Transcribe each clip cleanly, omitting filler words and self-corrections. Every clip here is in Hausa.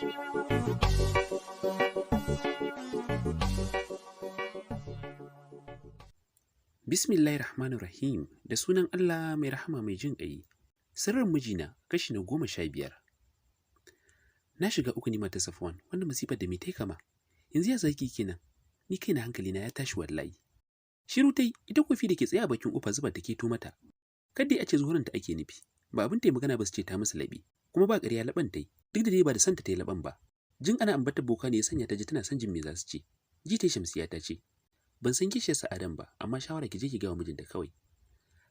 Bismillahirrahmanirrahim, da sunan Allah mai rahama mai jin ƙai. Sirrin mijina kashi na 15. Na shiga uku nima ta Safwan, wanda masifar da me tai kama. Yanzu ya zaki kenan. Ni kaina hankali na ya tashi wallahi. Shiru tai, ita kofi da ke tsaye a bakin kofa zuba take to mata. Kadda a ce zuhurin ta ake nufi. Ba abin tai magana ba su ce ta musu labi. Kuma ba ƙarya laban tai, duk da dai ba da santa tai laban ba. Jin ana ambatar boka ne ya sanya ta ji tana son jin me za su ce. Ji tai Shamsiya ta ce, ban san kishiyar sa Adam ba, amma shawara ki je ki ga wa mijinta kawai.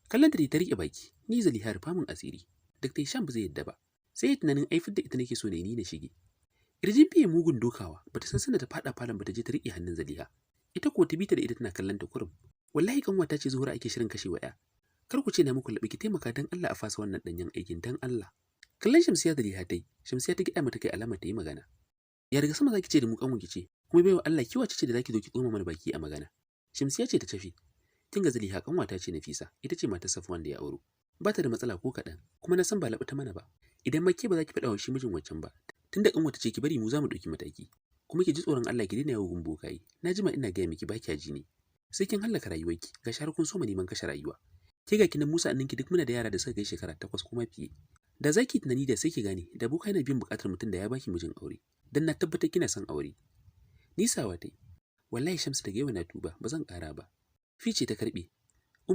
Kallon ta riƙe baki, ni Zaliha rufa min asiri. Dr. Hisham ba zai yadda ba. Sai tunanin aifar da ita nake so ne ni na shige. Irjin fiye mugun dokawa, bata san sanda ta fada falon bata je ta riƙe hannun Zaliha. Ita ko ta bi ta da ita tana kallon ta kurum. Wallahi kanwata ce Zuhura ake shirin kashe wa ya. Kar ku ce na muku labi ki taimaka dan Allah a fasa wannan danyen aikin dan Allah. Kallon Shamsiya Zaliha tai, Shamsiya ta gida mata kai alamar ta yi magana. Ya daga sama zaki ce da mu kanwa ki ce, kuma baiwa Allah ki wace ce da zaki zo ki tsoma mana baki a magana. Shamsiya ce ta tafi. Tinga Zaliha kanwata ce Nafisa, ita ce matar Safwan da ya auro. Ba ta da matsala ko kaɗan, kuma na san ba laɓa ta mana ba. Idan ma ke ba za ki faɗa wa shi mijin waccan ba, tunda kanwata ce ki bari mu za mu ɗauki mataki. Kuma ki ji tsoron Allah ki daina yawo bokaye. Na jima ina gaya miki ba kya ji ne. Sai kin hallaka rayuwarki, ga shar kun so mu neman kashe rayuwa. Ke ga kinan Musa anninki duk muna da yara da suka kai shekara 8 kuma fiye. Da zaki tunani da sai ki gane, da boka yana biyan buƙatar mutum da ya baki mijin aure. Dan na tabbatar kina son aure. Nisawa tai. Wallahi Shamsu daga yau na tuba, ba zan ƙara ba. Fice ta karɓe.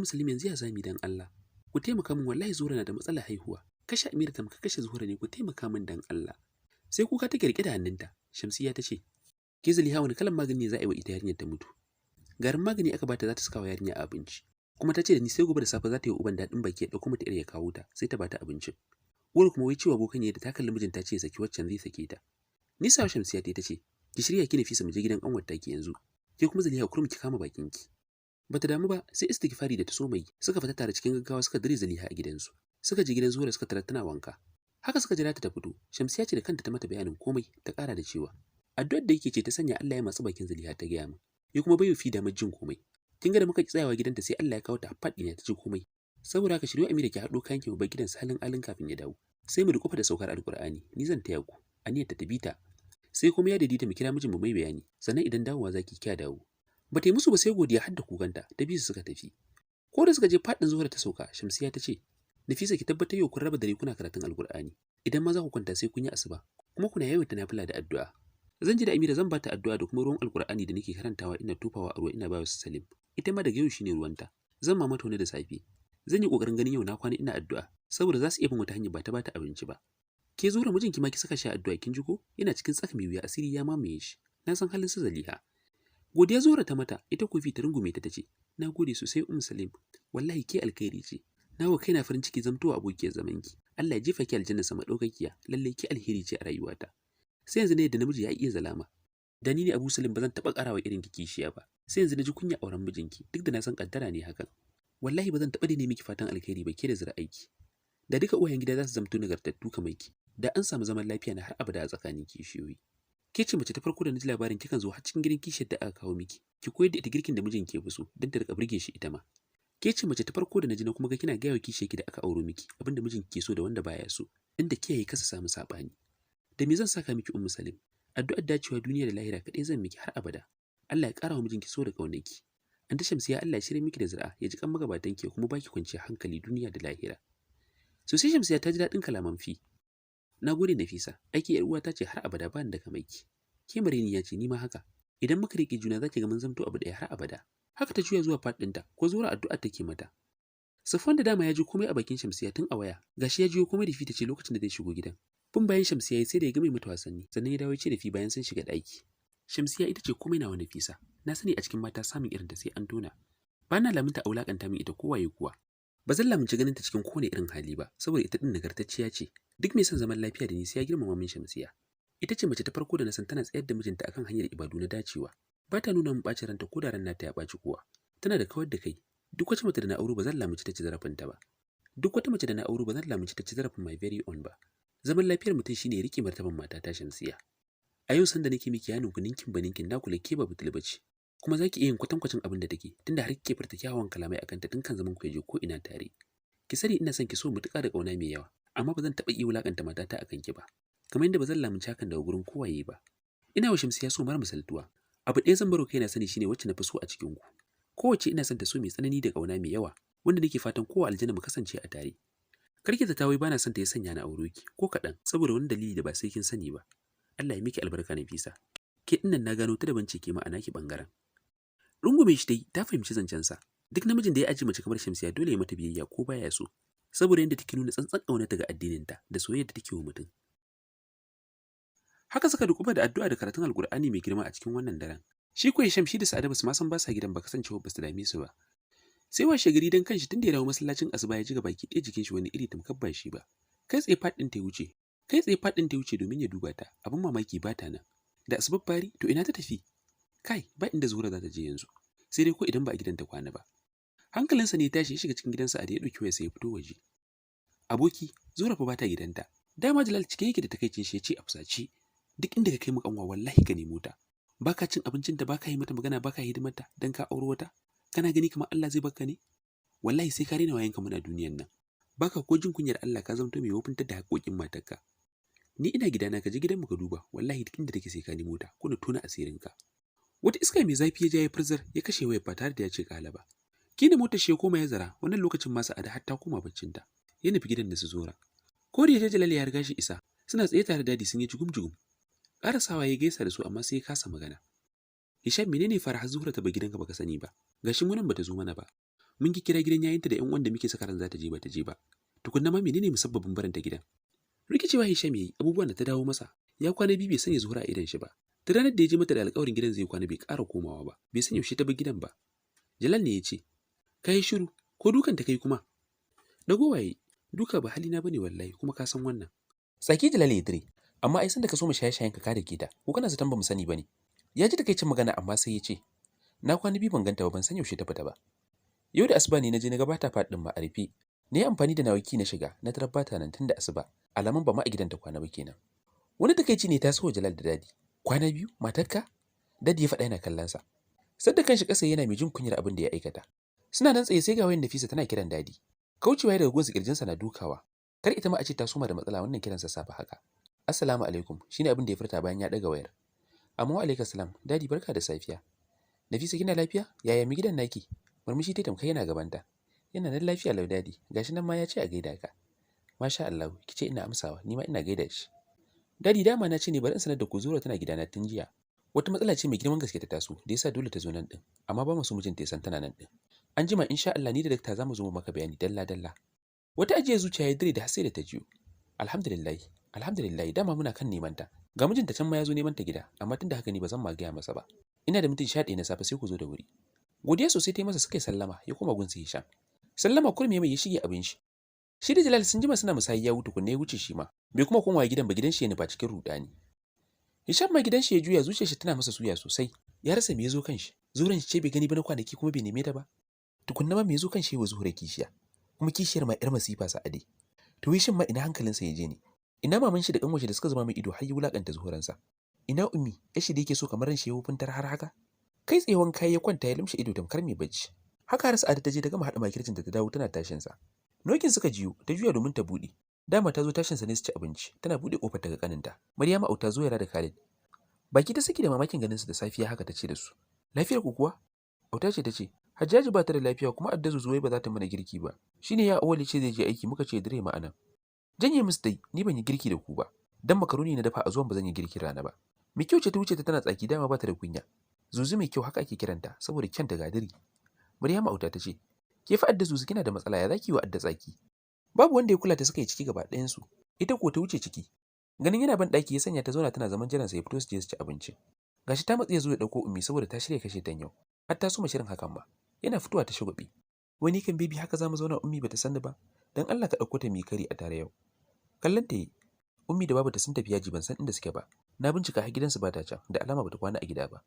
Salim yanzu ya zami dan Allah. Ku taimaka min wallahi Zuhura na da matsalar haihuwa. Kashe Amira tamka kashe Zuhura ne ku taimaka min dan Allah. Sai kuka take rike da hannunta. Shamsiya ta ce, "Ke Zaliha wani kalan magani ne za a yi wa ita yarinyar ta mutu?" Garin magani aka bata za ta saka wa yarinya a abinci. Kuma ta ce da ni sai gobe da safe za ta yi uban daɗin baki ya ɗauko mata ya kawo ta sai ta bata abincin. Wuri kuma wai cewa bokan da ta kalli mijinta ce saki waccan zai sake ta. Nisa Shamsiya ta ce, "Ki shirya ki Nafisa mu je gidan ƙanwar taki yanzu. Ke kuma Zaliha kurum ki kama bakin ki." Bata damu ba sai istighfari da ta so mai suka fita tare cikin gaggawa suka dire Zaliha a gidansu. Suka je gidan Zuhura suka tarar tana wanka. Haka suka jira ta fito. Shamsiya ce da kanta ta mata bayanin komai ta ƙara da cewa addu'ar da yake ce ta sanya Allah ya matsa bakin Zaliha ta gaya min. Ya kuma bai fi da jin komai. Kin ga da muka tsayawa gidanta sai Allah ya kawo ta faɗi ne ta ji komai. Saboda haka shiryo Amira ki haɗo kayan ki mu bar gidan salin alin kafin ya dawo. Sai mu dukufa da saukar Alƙur'ani. Ni zan taya ku. Aniyar ta bita. Sai kuma ya daidaita mu kira mijin mu mai bayani. Sannan idan dawowa zaki kya dawo. Ba ta yi musu ba sai godiya har da kuganta ta bi su suka tafi. Ko da suka je faɗin Zuhura ta sauka, Shamsiya ta ce, "Nafisa ki tabbatar yau kun raba dare kuna karatun Alƙur'ani. Idan ma za ku kwanta sai kun yi asuba, kuma kuna yawaita nafila da addu'a. Zan ji da Amira zan bata addu'a da kuma ruwan Alƙur'ani da nake karantawa ina tufawa a ruwa ina bawa su Salim. Ita ma daga yau shine ruwanta. Zan ma mata wani da safe. Zan yi kokarin ganin yau na kwana ina addu'a saboda za su iya bin wata hanya ba ta bata abinci ba. Ke Zuhura mijinki ma ki saka shi addu'a kin ji ko? Yana cikin tsaka mai wuya asiri ya mamaye shi. Na san halin su Zaliha." Godiya Zuhura ta mata, ita kofi ta rungume ta tace, "Na gode sosai Salim, wallahi ke alkhairi ce. Na wa kaina farin ciki zamtowa abokiyar zamanki. Allah ya jefa ki aljanna sama daukakiya, lalle ki alheri ce a rayuwata." Sai yanzu ne da namiji ya iya zalama. Da ni ne Abu Salim ba zan taɓa ƙarawa irin ki kishiya ba. Sai yanzu na ji kunya auren mijinki, duk da na san kaddara ne hakan. Wallahi ba zan taɓa daina miki fatan alkhairi ba ke da zuri'aiki. Da duka uwayen gida za su zamto nagartattu kamar ki. Da an samu zaman lafiya na har abada a tsakanin kishiyoyi. Ke ce mace ta farko da na ji labarin kikan zo har cikin gidan kishiyar da aka kawo miki. Ki koyar da ita girkin da mijin ke so don ta rika burge shi ita ma. Ke ce mace ta farko da na ji na kuma ga kina gaya wa kishiyar ki da aka auro miki abinda mijin ke so da wanda baya so. Inda kiyaye kasa samu sabani. Da me zan saka miki Salim? Addu'ar dacewa duniya da lahira kaɗai zan miki har abada. Allah ya ƙara wa mijinki so da ƙaunarki. An ta Shamsiya Allah ya shirya miki da zuri'a ya ji kan magabatan ki kuma baki kwanciyar hankali duniya da lahira. Sosai Shamsiya ta ji daɗin kalaman fi. Na gode Nafisa, aiki yar uwata ce har abada ba ni da kamar ki. Ke Marini ya ce ni ma haka. Idan muka rike juna zaki ga mun zamto abu ɗaya har abada. Haka ta juya zuwa faɗinta ko zuwa addu'ar take mata. Safwan da dama ya ji komai a bakin Shamsiya tun a waya. Gashi ya jiyo komai da fi ta ce lokacin da zai shigo gidan. Bin bayan Shamsiya sai da ya game mata wasanni, sannan ya dawo ya ce da fi bayan sun shiga ɗaki. Shamsiya ita ce komai nawa Nafisa. Na sani a cikin mata samun irin ta sai an tona. Ba na lamunta a wulakanta min ita kowaye kuwa. Ba zan lamunci ganin ta cikin kowane irin hali ba, saboda ita din nagartacciya ce. Duk mai son zaman lafiya da ni sai ya girmama min Shamsiya. Ita ce mace ta farko da na san tana tsayar da mijinta akan hanyar ibadu na dacewa. Ba ta nuna min ɓacin ranta ko da ran nata ya ɓaci kowa. Tana da kawar da kai. Duk wata mace da na auro ba zan lamunci ta ci zarafinta ba. Duk wata mace da na auro ba zan lamunci ta ci zarafin my very own ba. Zaman lafiyar mutum shine ya rike martaban mata ta Shamsiya. A yau sanda nake miki yanin ku ninkin baninkin na kula ke ba butul bace. Kuma zaki iya yin kwatankwacin abin da take tunda har kike furta kyawawan kalamai akan ta tun kan zaman ku je ko ina tare. Ki sani ina son ki so mutuƙa da ƙauna mai yawa, amma ba zan taɓa iya wulakanta matata akan ki ba. kamar yadda ba zan lamunci hakan daga gurin kowaye ba. Ina wa Shamsiya so mara misaltuwa. Abu ɗaya zan baro kaina sani shine wacce na fi so a cikin ku. Kowace ina son ta so mai tsanani da ƙauna mai yawa, wanda nake fatan kowa aljanna mu kasance a tare. Karki ta tawai bana son ta ya sanya na aure ki ko kaɗan saboda wani dalili da ba sai kin sani ba. Allah ya miki albarka Nafisa. Ke dinnan na gano ta daban ce ke ma'ana ki bangaren. Rungume shi dai ta fahimci zancensa. Duk namijin da ya aji mace kamar Shamsiya dole ya mata biyayya ko baya so. Saboda yadda take nuna tsantsan ƙaunarta ga addininta da soyayya da take wa mutum. Haka suka dukufa da addu'a da karatun Alkur'ani mai girma a cikin wannan daren. Shi ko Hisham shi da Sa'ada basu ma san ba sa gidan ba kasancewa basu dame su ba. Sai washe gari dan kanshi tunda ya dawo masallacin asuba ya ji baki ɗaya jikin shi wani iri tamkar ba shi ba. Kai tsaye faɗin ta wuce. Domin ya duba ta. Abin mamaki ba ta nan. Da asubar fari to ina ta tafi? Kai ba inda Zuhura za ta je yanzu. Sai dai ko idan ba a gidan ta kwana ba. Hankalinsa ne ya tashi ya shiga cikin gidansa a da ya ɗauki waya sai ya fito waje. Aboki, Zuhura fa ba ta gidanta. Dama Jalal cike yake da takaicin shi ya ce a fusace. Duk inda ka kai mu kanwa wallahi ka nemo ta. Baka cin abincin ta baka yi mata magana baka hidimar ta dan ka auro wata. Kana gani kamar Allah zai baka ne? Wallahi sai ka rena wayanka muna duniyan nan. Baka ko jin kunyar Allah ka zamto mai wofintar da haƙoƙin matarka. Ni ina gidana ka je gidanmu ka duba wallahi duk inda take sai ka nemo ta ko na tona asirinka. Wata iska mai zafi ya ja ya furzar ya kashe wayar ba tare da ya ce kala ba. Kina motar shi ya koma ya zara wannan lokacin ma Sa'ada har ta koma baccinta. Ya nufi gidan da su Zora. Ko da ya Jalal ya riga shi isa suna tsaye tare da dadi sun yi jugum-jugum. Ƙarasawa ya gaisa da su amma sai ya kasa magana. Hisham menene fara har Zuhura ta ba gidanka baka sani ba? Gashi mu nan bata zo mana ba. Mun ki kira gidan yayinta da ƴan uwan da muke saka ran za ta je bata je ba. Tukunna ma menene musabbabin baranta gidan? Rikicewa Hisham yayi abubuwan da ta dawo masa. Ya kwana biyu bai sanya Zuhura a idan shi ba. Ta ranar da ya je mata da alƙawarin gidan zai kwana bai ƙara komawa ba. Bai san yaushe ta bar gidan ba. Jalal ne ya ce, "Kai shiru, ko dukan ta kai kuma?" Dago waye, duka ba halina bane wallahi kuma ka san wannan. Tsaki Jalal ya dire, amma ai san da ka so mu shaye-shayen ka da ke ta. Ko kana zaton ba mu sani bane? Ya ji takeicin magana amma sai ya ce, "Na kwana biyu ban ganta ba ban san yaushe ta fita ba." Yau da asuba ne na je na gabata faɗin ma a rufe. Na yi amfani da nawaki na shiga na tarar bata nan tun da asuba. Alamun ba ma a gidan ta kwana ba kenan. Wani takeici ne ta so Jalal da dadi. Kwana biyu matarka? Dadi ya faɗa yana kallon sa. Sadda kanshi ƙasa yana mai jin kunyar abin da ya aikata. Suna nan tsaye sai ga wayan Nafisa tana kiran dadi. Kaucewa daga gunsa kirjinsa na dukawa. Kar ita ma a ce ta soma da matsala wannan kiransa safa haka. Assalamu alaikum shine abin da ya furta bayan ya daga wayar. Amma wa alaikum salam dadi barka da safiya. Nafisa kina lafiya? Yaya mi gidan naki? Murmushi ta tamkai yana gabanta. Yana nan lafiya lau dadi. Gashi nan ma ya ce a gaida ka. Masha Allah kice ina amsawa ni ma ina gaida shi. Dadi dama na ce ne bari in sanar da ku Zura tana gidana tun jiya. Wata matsala ce mai girman gaske ta taso da yasa dole ta zo nan din. Amma ba mu so mijinta ya san tana nan din. An jima insha Allah ni da dakta za mu zo mu maka bayani dalla dalla. Wata ajiye zuciya ya dire da hasai da ta jiyo. Alhamdulillah dama muna kan neman ta. Ga mijinta can ma ya zo neman ta gida amma tunda haka ni ba zan ma gaya masa ba. Ina da minti 11 na safe sai ku zo da wuri. Godiya sosai ta yi masa suka yi sallama ya koma gunsa Hisham. Sallama kurme mai ya shige abin shi. Shi da Jalal sun jima suna musayi ya wuce kunne ya wuce shi ma. Bai kuma komawa gidan ba gidan shi ya nufa cikin rudani. Hisham ma gidan shi ya juya zuciyar shi tana masa suya sosai. Ya rasa me yazo kanshi. Zuran shi ce bai gani ba na kwanaki kuma bai neme ta ba. Tukunna ma me yazo kanshi wa Zuhura kishiya. Kuma kishiyar ma yar masifa Sa'ade. To Hisham ma ina hankalinsa ya je ne. Ina maman shi da kanwace da suka zama mai ido har ya wulakanta Zuhuransa. Ina ummi yashi da yake so kamar ran shi ya wufuntar har haka. Kai tsayewan kai ya kwanta ya lumshe ido tamkar mai bacci. Haka har Sa'ade ta je ta gama hada makircin ta dawo tana tashin sa. Nokin suka jiyo ta juya domin ta bude. Dama ta zo tashin sa ne su ci abinci. Tana bude kofar ta ga kaninta. Maryama auta zo yara da Khalid. Baki ta saki da mamakin ganin su da safiya haka tace da su. Lafiyar ku kuwa? Auta ce tace. Hajjaji ba ta da lafiya kuma Addazu zuwai ba za ta mana girki ba. Shine ya awali ce zai je aiki muka ce dire ma anan. Janye musu dai ni ban yi girki da ku ba. Dan makaroni na dafa a zuwan ba zan yi girki rana ba. Mi kyau ce ta wuce ta tana tsaki dama ba ta da kunya. Zuzu mai kyau haka ake kiranta saboda kyan da gadiri. Maryama auta tace. Ke fa Adda Zuzu kina da matsala ya zaki wa Adda tsaki. Babu wanda ya kula ta suka yi ciki gaba ɗayan su. Ita ko ta wuce ciki. Ganin yana ban ɗaki ya sanya ta zauna tana zaman jiran sa ya fito su je su ci abinci. Gashi ta matsi ya zo ya dauko ummi saboda ta shirya kashe tan yau. Har ta suma shirin hakan ma. Yana fitowa ta shugube. Wani kan bibi haka zamu zauna ummi bata sani ba. Dan Allah ka dauko ta mi kari a tare yau. Kallon ta yi. Ummi da babu ta sun tafi yaji ban san inda suke ba. Na bincika har gidansu ba ta can da alama bata kwana a gida ba.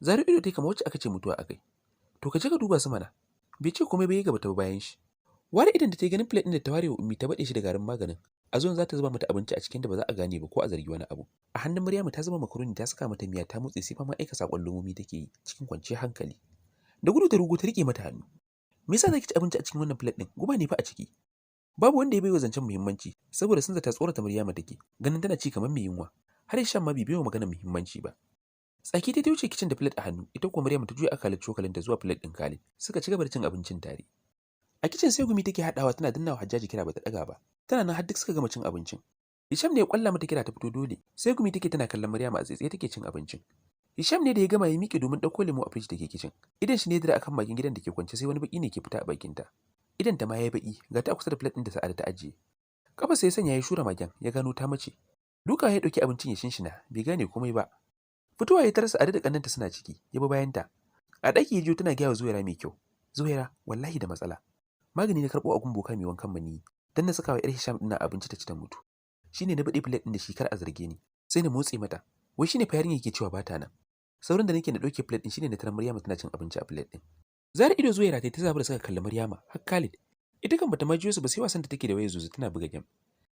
Zaru ido tai kamar wacce aka ce mutuwa akai. To ka je ka duba su mana. Bai ce komai bai gaba ta bayan shi. Ware idan da ta ganin plate din da ta ware wa ummi ta bade shi da garin maganin. A zuwan za ta zuba mata abinci a cikin da ba za a gane ba ko a zargi wani abu. A hannun Maryamu ta zuba makaroni ta saka mata miya ta mutse sai fa ma aika sakon lumomi take yi cikin kwanciyar hankali. Da gudu ta rugu ta rike mata hannu. Me yasa zaki ci abinci a cikin wannan plate din? Guba ne fa a ciki. Babu wanda ya baiwa zancen muhimmanci saboda sun zata tsorata Maryama take, ganin tana ci kamar mai yunwa. Har Hisham ma bai baiwa maganar muhimmanci ba. Tsaki ta wuce kicin da plate a hannu, ita kuwa Maryam ta juya akalar cokalinta zuwa plate ɗin Khalid. Suka ci gaba da cin abincin tare. A kicin sai gumi take haɗawa tana dannawa Hajjaji kira bata ɗaga ba. Tana nan har duk suka gama cin abincin. Hisham ne ya kwalla mata kira ta fito dole. Sai gumi take tana kallon Maryam a tsaitsaye take cin abincin. Hisham ne da ya gama ya miƙe domin ɗauko lemo a fridge da ke kicin. Idan shi ne da akan bakin gidan da ke kwance sai wani baki ne ke fita a bakinta. Idan ta ma yayi baki, ga ta a kusa da plate ɗin da Sa'ada ta ajiye. Kafa sai ya sanya ya shura magen, ya gano ta mace. Duka ya dauki abincin ya shinshina, bai gane komai ba. Fitowa ya tarsa Sa'ada da kannanta suna ciki, ya bi bayanta. A ɗaki ya jiyo tana gaya wa Zuwaira mai kyau. Zuwaira, wallahi da matsala. Magani na karɓo a gumboka mai wankan mani. Dan na saka wa ƴar Hisham ɗin abinci ta ci ta mutu. Shine na baɗe plate ɗin da shi kar a zarge ni. Sai na motse mata. Wai shine fa yarinya yake cewa bata nan. Saurin da nake na ɗauke plate ɗin shine na tarar Maryama tana cin abinci a plate ɗin. Zara ido Zuwaira ta zabar da suka kalli Maryama, har Khalid. Ita kan bata ma jiyo su ba sai wasan da take da wayar zuzu tana buga game.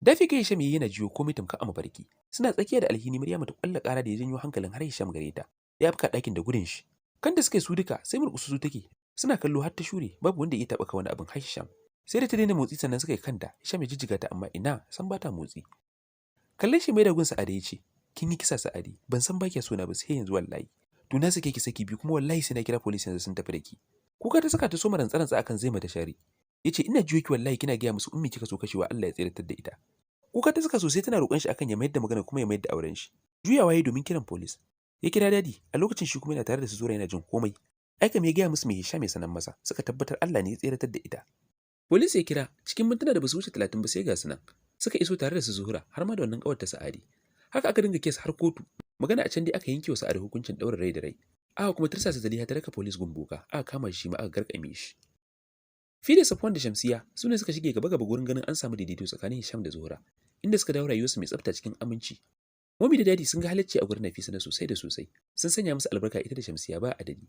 Dafi kai Hisham yana jiyo komai tamka a mafarki. Suna tsakiya da alhini Maryama ta kwalla ƙara da ya janyo hankalin har Hisham gare ta. Ya afka ɗakin da gudun shi. Kan da suka su duka sai murƙusu take. Suna kallo har ta shure, babu wanda ya taɓa ka wani abin har Hisham. Sai da ta daina motsi sannan suka yi kanta, Hisham ya jijjiga ta amma ina san bata motsi. Kallon shi mai da gun Sa'ada ya ce, "Kin yi kisa Sa'adi, ban san ba so na ba sai yanzu wallahi. To na sake ki saki biyu kuma wallahi sai na kira police yanzu sun tafi da ki." Kuka ta saka ta soma rantsa akan zai mata shari. Yace ina jiyo ki wallahi kina gaya musu ummi kika so kashewa Allah ya tsiratar da ita. Kuka ta saka sosai tana roƙon shi akan ya mayar da magana kuma ya mayar da auren shi. Juyawa yayi domin kiran police. Ya kira dadi, a lokacin shi kuma yana tare da su Zura yana jin komai. Aikam ya gaya musu me Hisham ya sanan masa, suka tabbatar Allah ne ya tsiratar da ita. Police ya kira, cikin mintuna da basu wuce 30 ba sai ga su nan. Suka iso tare da su Zuhura har ma da wannan kawar ta Sa'adi. Haka aka dinga kes har kotu. Magana a can dai aka yanke wa Sa'adi hukuncin ɗaurin rai da rai. Aka kuma tirsasa Zaliha ta raka police gumboka, aka kama shi ma aka garkame shi. Fi da Safwan da Shamsiya su ne suka shige gaba gurin ganin an samu daidaito tsakanin Hisham da Zuhura, inda suka dawo rayuwarsu mai tsafta cikin aminci. Mami da Dadi sun ga halacci a gurin Nafisa na sosai da sosai, sun sanya musu albarka ita da Shamsiya ba adadi.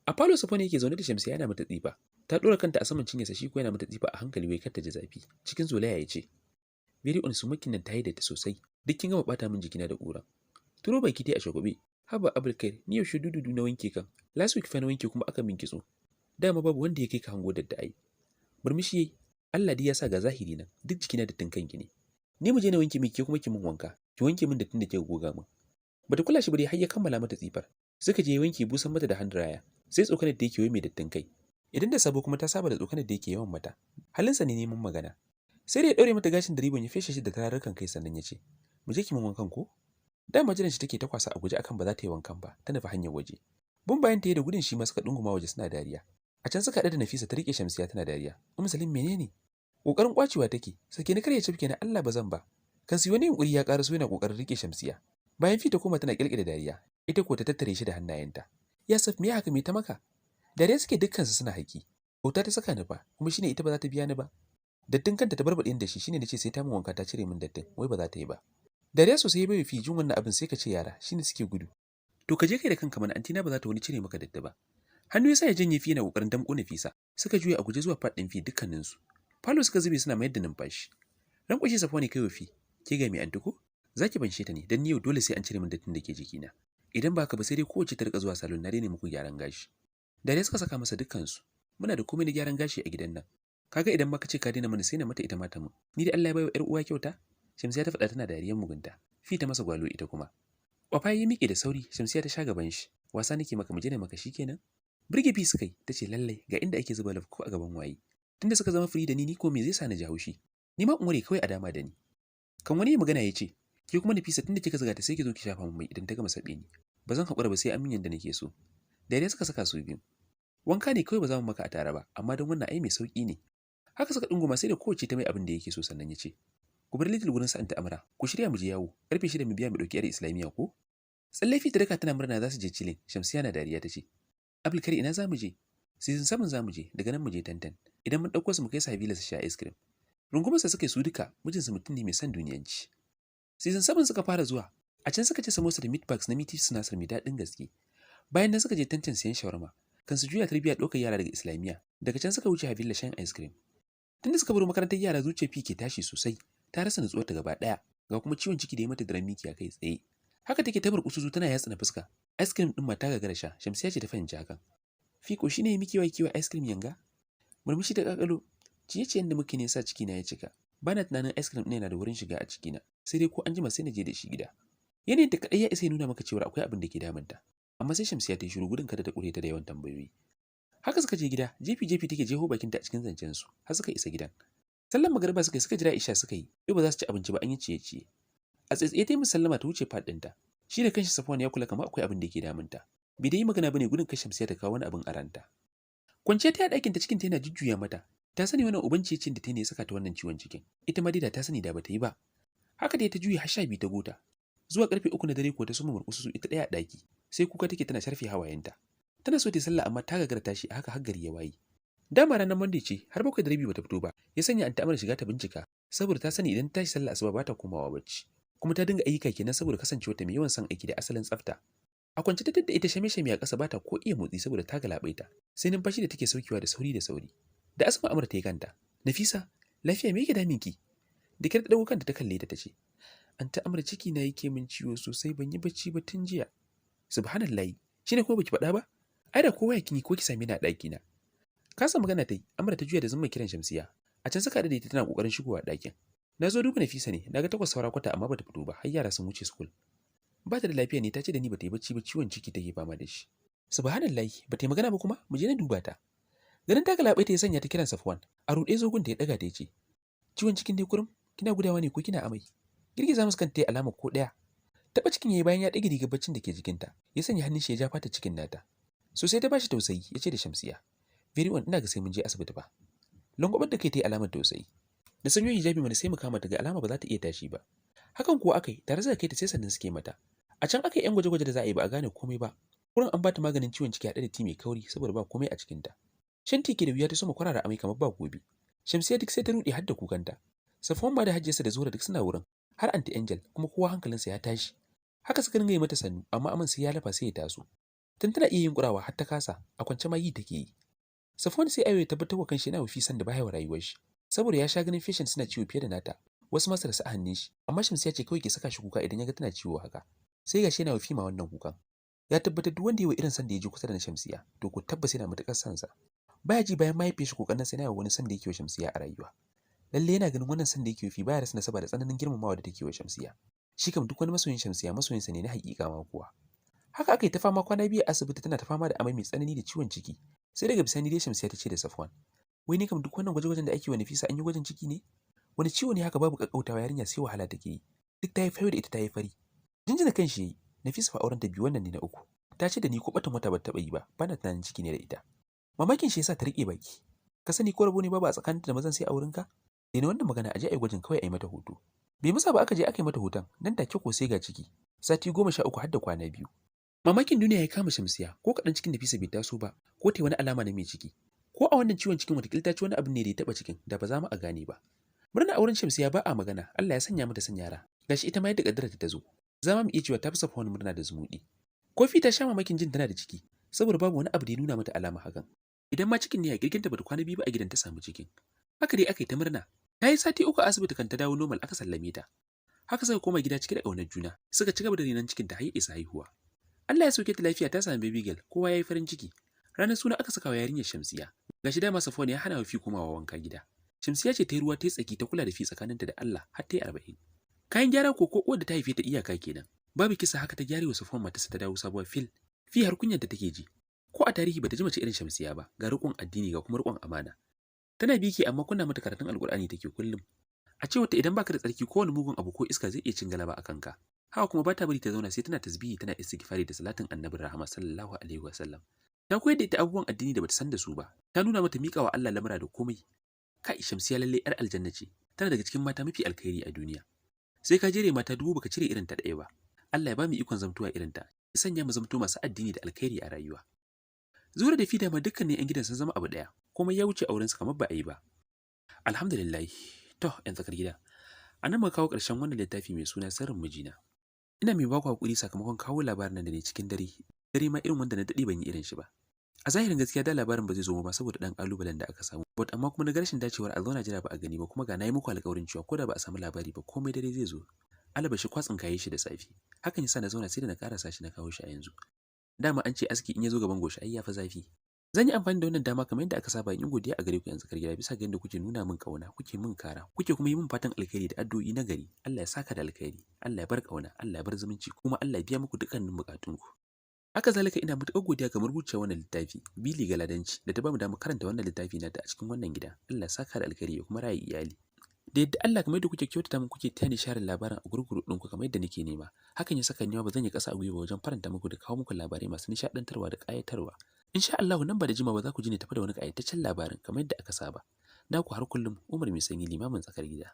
A falo Safwan yake zaune da Shamsiya yana mata tsifa, ta dora kanta a saman cinyarsa shi ko yana mata tsifa a hankali wai kar ta ji zafi. Cikin zolaya ya ce, "Very on sumakin nan ta yi da ta sosai, duk kin gama bata min jikina da ƙura." Turo baki dai a shagobe, "Haba Abulkair, ni yaushe dududu na wanke kan. Last week fa na wanke kuma aka min kitso. Dama babu wanda ya kai ka hango da ai." Murmushi yayi, "Allah dai ya sa ga zahiri nan, duk jikina da kanki ne. Ni mu je na wanke miki kuma ki min wanka, ki wanke min dattin da kika goga min." Bata kula shi ba dai har ya kammala mata tsifar. Suka je wanke busan mata da handraya, sai tsokanar da yake wai mai dattin kai. Idan da sabo kuma ta saba da tsokanar da yake yawan mata. Halinsa ne neman magana. Sai da ya daure mata gashin da ribon ya feshe shi da tararukan kai sannan ya ce, "Mu je ki min wankan ko?" Dama jiran shi take ta kwasa a guje akan ba za ta yi wankan ba, ta nufi hanyar waje. Bun bayan ta yi da gudun shi ma suka dunguma waje suna dariya. A can suka haɗu da Nafisa ta riƙe Shamsiya tana dariya. Salim menene? Ƙoƙarin kwacewa take, sake ni kar ya cifke na Allah ba zan ba. Kan su wani yunkuri ya ƙara so yana ƙoƙarin riƙe Shamsiya. Bayan fita koma tana ƙirƙira dariya, ita ko ta tattare shi da hannayenta. Yasaf me haka me ta maka? Dariya suke dukkansu suna haƙi. Bauta ta saka ni fa, kuma shine ita ba za ta biya ni ba. Dattin kanta ta barbaɗe da shi shine nace sai ta min wanka ta cire min dattin, wai ba za ta yi ba. Dariya sosai bai fi jin wannan abin sai ka ce yara, shine suke gudu. To ka je kai da kanka mana antina ba za ta wani cire maka datti ba. Hannu ya sa ya janye fi yana kokarin damƙo Nafisa. Suka juya a guje zuwa faɗin fi dukkaninsu. Falo suka zube suna mayar da numfashi. Ran kwashe Safwa ne kai wafi. Ke ga mai antuko? Zaki banshe ta ne dan ni yau dole sai an cire min dattin da ke jikina. Idan ba haka ba sai dai kowace ta rika zuwa salon na daina muku gyaran gashi. Dariya suka saka masa dukkansu. Muna da komai na gyaran gashi a gidan nan. Kaga idan maka ce ka daina mana sai na mata ita mata mu. Ni da Allah ya baiwa ƴar uwa kyauta? Shamsiya ta faɗa tana dariyar mugunta. Fi ta masa gwalo ita kuma. Kwafa ya miƙe da sauri, Shamsiya ta sha gaban shi. Wasa nake maka mu je ne maka shikenan? Birge fi suka yi, tace lallai ga inda ake zuba lafko a gaban waye. Tunda suka zama free da ni ko me zai sa na ji haushi? Ni ma umure kawai a dama da ni. Kan wani magana ya ce, "Ke kuma Nafisa tunda kika zuga ta sai ki zo ki shafa min mai idan ta gama sabe ni. Ba zan haƙura ba sai an min yanda nake so." Dare suka saka su biyu. Wanka ne kawai ba za mu maka a tare ba, amma don wannan ai mai sauki ne. Haka suka dunguma sai da kowace ta mai abin da yake so sannan ya ce, "Ku bar Little gurin sa'anta Amra, ku shirya mu je yawo, karfe 6 mu biya mu dauki yar Islamiyya ko?" Tsallafi ta daka tana murna za su je Chile, Shamsiya na dariya ta ce, "Abulkari ina za mu je?" Season 7 za mu je, daga nan mu je Tantan. Idan mun dauko su mu kai su Habila su sha ice cream. Rungumarsa suka yi su duka, mijinsu mutum ne mai son duniyanci. Season 7 suka fara zuwa, a can suka ci samosa da meatbags na miti sinasar mai daɗin gaske. Bayan nan suka je Tantan siyan shawarma, kan su juya tarbiyya ɗaukar yara daga Islamiyya, daga can suka wuce Habila shan ice cream. Tunda suka bar makarantar yara zuciya fi ke tashi sosai, ta rasa nutsuwar ta gaba ɗaya, ga kuma ciwon ciki da ya mata daren miki a kai tsaye. Haka take tabar kusuzu tana yatsa na fuska. Ice cream din mata gagara sha, Shamsiya ce ta fahimci hakan. Fiko shine miki kiwa ice cream yanga? Murmushi da kakalo. Ciye-ciyen da muke ne sa ciki na ya cika. Bana tunanin ice cream ɗin yana da wurin shiga a cikina, sai dai ko an jima sai na je da shi gida. Yanayin da kaɗai ya isa ya nuna maka cewa akwai abin da ke damunta. Amma sai Shamsiya ta yi shiru gudun kada ta ƙure ta da yawan tambayoyi. Haka suka je gida, jefi-jefi take jeho bakinta a cikin zancen su, har suka isa gidan. Sallan magariba suka jira Isha suka yi, yau ba za su ci abinci ba an yi ciye-ciye. A tsaitsaye ta yi musu sallama ta wuce fat ɗinta. Shi da kanshi Safwan ya kula kamar akwai abin da yake damunta. Bai dai yi magana bane gudun kashe Shamsiya ta kawo wani abin a ranta. Kwanciya ta yi a ɗakin ta cikin ta yana jujjuya mata. Ta sani wannan uban ciyecin da ta ne ya saka ta wannan ciwon cikin. Ita ma dai da ta sani da bata yi ba. Haka dai ta juya har 12 ta gota. Zuwa karfe 3 na dare ko ta soma murƙusu ita ɗaya a ɗaki. Sai kuka take tana sharfe hawayenta. Tana so ta yi sallah amma ta gagara tashi a haka har gari ya waye. Dama ranar Monday ce har 7:30 bata fito ba. Ya sanya Anta Amar shiga ta bincika saboda ta sani idan ta tashi sallah asuba ba ta komawa bacci. Kuma ta dinga ayyuka kenan saboda kasancewa ta mai yawan son aiki da asalin tsafta. A kwance ta tadda ita shame-shame a ƙasa ba ta ko iya motsi saboda ta galabaita. Sai numfashi da take saukewa da sauri da sauri. Da Asma Amar ta yi kanta. Nafisa, lafiya me yake daminki? Da kyar ta dago kanta ta kalle ta tace, Anta Amar ciki na yake min ciwo sosai ban yi bacci ba tun jiya. Subhanallahi, shine kuma baki faɗa ba? Ai da kowa ya kini ko ki same ni a ɗaki na. Kasa magana ta yi, Amar ta juya da zumma kiran Shamsiya. A can suka da ita tana kokarin shigowa ɗakin. Na zo duba Nafisa ne, naga 8 saura kwata amma bata fito ba, har yara sun wuce school. Ba ta da lafiya ne ta ce da ni bata yi bacci ba ciwon ciki take fama da shi. Subhanallahi, bata yi magana ba kuma? Mu je na duba ta. Ganin ta galabai ta ya sanya ta kiran Safwan. A ruɗe zogun ta ya daga ta ya ce, ciwon cikin dai kurum? Kina gudawa ne ko kina amai? Girgiza musu kanta ta alama ko ɗaya. Taɓa cikin yayi bayan ya ɗage rigar baccin da ke jikinta. Ya sanya hannun shi ya ja fata cikin nata. Sosai ta bashi tausayi ya ce da Shamsiya. Very well, ina ga sai mun je asibiti ba. Langwabar da kai ta yi alamar tausayi. Da sanyo hijabi mana sai mu kama ta ga alama ba za ta iya tashi ba. Hakan kuwa akai, tare da kai ta sai sannan suke mata. A can aka yi 'yan gwaje-gwaje da za a yi ba a gane komai ba. Wurin an ba ta maganin ciwon ciki haɗe da ti mai kauri saboda ba komai a cikinta. Shan tiki da wuya ta soma kwarara amai kamar ba gobe. Shamsiya duk sai ta ruɗe har da kukanta. Safwan ma da Hajjiyarsa da Zura duk suna wurin, har Anti Angel kuma kowa hankalinsa ya tashi. Haka suka dinga yi mata sannu, amma aman sai ya lafa sai ya taso. Tun tana iya yin kurawa har ta kasa, a kwance ma yi take yi. Safwan sai ayo ya tabbatar wa kanshi yana wafi san da baya wa rayuwar shi, saboda ya sha ganin patient suna ciwo fiye da nata. Wasu masu rasa hannun shi, amma Shamsiya ce kawai ke saka shi kuka idan ya ga tana ciwo haka. Sai gashi yana wafi ma wannan kukan. Ya tabbatar duk wanda ya wa irin san da ya ji kusa da na Shamsiya, to ko tabbas yana matuƙar san sa. Baya ji bayan mahaifiyar shi kokarin sa yana wani san da yake wa Shamsiya a rayuwa. Lalle yana ganin wannan san da yake wafi baya rasa nasaba da tsananin girmamawa da take wa Shamsiya. Shi kam duk wani masoyin Shamsiya masoyinsa ne na haƙiƙa ma kuwa. Haka aka yi ta fama kwana biyu a asibiti tana ta fama da amai mai tsanani da ciwon ciki. Sai daga bisani dai Shamsiya ta ce da Safwan, wai ni kam duk wannan gwaje-gwajen da ake wa Nafisa an yi gwajin ciki ne? Wani ciwo ne haka babu kakkautawa yarinya sai wahala take yi. Duk ta yi fayo da ita ta yi fari. Jinjina kan shi yayi. Nafisa fa auren ta biyu wannan ne na uku. Ta ce da ni ko batan wata ba ta yi ba, bana tunanin ciki ne da ita. Mamakin shi yasa ta rike baki. Ka sani ko rabo ne babu a tsakaninta da mazan sai a wurinka? Daina wannan magana a je a yi gwajin kawai a yi mata hoto. Bai musa ba aka je aka yi mata hoton, nan take ko sai ga ciki. Sati 13 har da kwana 2. Mamakin duniya ya kama Shamsiya, ko kaɗan cikin Nafisa bai taso ba, ko ta wani alama na mai ciki. Ko a wannan ciwon cikin wata ta ci wani abu ne da ya taɓa cikin da ba za mu a gane ba. Murna auren Shamsiya ba a magana, Allah ya sanya mata san yara. Gashi ita ma yadda kaddarar ta zo. Za mu iya cewa ta fi Safwan murna da zumuɗi. Kofi ta sha mamakin jin tana da ciki, saboda babu wani abu da ya nuna mata alama hakan. Idan ma cikin ne a girginta bata kwana 2 ba a gidan ta samu cikin. Haka dai aka yi ta murna. Ta yi sati 3 a asibiti kan ta dawo normal aka sallame ta. Haka suka koma gida cike da ƙaunar juna, suka ci gaba da renon cikin ta har isa haihuwa. Allah ya sauke ta lafiya ta sami baby girl, kowa yayi farin ciki. Ranar suna aka saka wa yarinyar Shamsiya. Gashi dama Safwan ya hana wa Fi komawa wanka gida. Shamsiya ce ta yi ruwa ta yi tsaki ta kula da Fi tsakaninta da Allah har ta yi 40. Kayan gyara ko uwar da ta haife ta iyaka kenan. Babu kisa haka ta gyare wa Safwan matarsa ta dawo sabuwar fil. Fi har kunyar da take ji. Ko a tarihi bata ji mace irin Shamsiya ba, ga riƙon addini ga kuma riƙon amana. Tana biki amma kunna mata karatun Alƙur'ani take kullum. A cewa ta idan baka da tsarki kowane mugun abu ko iska zai iya cin galaba a kanka. Haka kuma bata bari ta zauna sai tana tasbihi tana istighfari da salatin Annabi Rahama sallallahu alaihi wasallam. Ta koyar da ita abubuwan addini da bata san da su ba. Ta nuna mata miƙa wa Allah lamura da komai. Kai Shamsiya lalle yar aljanna ce. Tana daga cikin mata mafi alkhairi a duniya. Sai ka jere mata dubu baka cire irin ta ɗaya ba. Allah ya ba mu ikon zamtuwa irin ta. Ya sanya mu zamto masu addini da alkhairi a rayuwa. Zura da Fida ma dukkanin 'yan gidan sun zama abu ɗaya. Komai ya wuce auren su kamar ba a yi ba. Alhamdulillah. To, 'yan tsakar gida. A nan muka kawo ƙarshen wannan littafi mai suna Sirrin Mijina. Ina mai baku hakuri sakamakon kawo labarin nan da ne cikin dare. Dare ma irin wanda na daɗe ban yi irin shi ba. A zahirin gaskiya da labarin ba zai zo ba saboda ɗan ƙalubalen da aka samu. But amma kuma na ga rashin dacewar a zauna jira ba a gani ba kuma ga na yi muku alƙawarin cewa ko da ba a samu labari ba komai dare zai zo. Alabashi kwatsin kayi shi da safe. Hakan yasa na zauna sai da na karasa shi na kawo shi a yanzu. Dama an ce aski in ya zo gaban goshi ai ya fi zafi. Zan yi amfani da wannan dama kamar yadda aka saba in yi godiya a gare ku yanzu tsakar gida bisa ga yadda kuke nuna min kauna, kuke min kara, kuke kuma yi min fatan alkhairi da addu'o'i na gari. Allah ya saka da alkhairi, Allah ya bar kauna, Allah ya bar zumunci kuma Allah ya biya muku dukkanin bukatunku. Haka zalika ina matuƙar godiya ga marubuciyar wannan littafi, Bili Galadanci, da ta bamu damar karanta wannan littafi nata a cikin wannan gida. Allah ya saka da alkhairi ya kuma raye iyali. Da yadda Allah kamar yadda kuke kyautata min kuke taya ni sharin labarin a gurguru ɗinku kamar yadda nake nema. Hakan ya saka ni ba zan yi ƙasa a gwiwa wajen faranta muku da kawo muku labarai masu nishaɗantarwa da ƙayatarwa. Insha Allah nan ba da jima ba za ku ji ni tafi da wani ƙayataccen labarin kamar yadda aka saba. Na ku har kullum Umar Mai Sanyi limamin tsakar gida.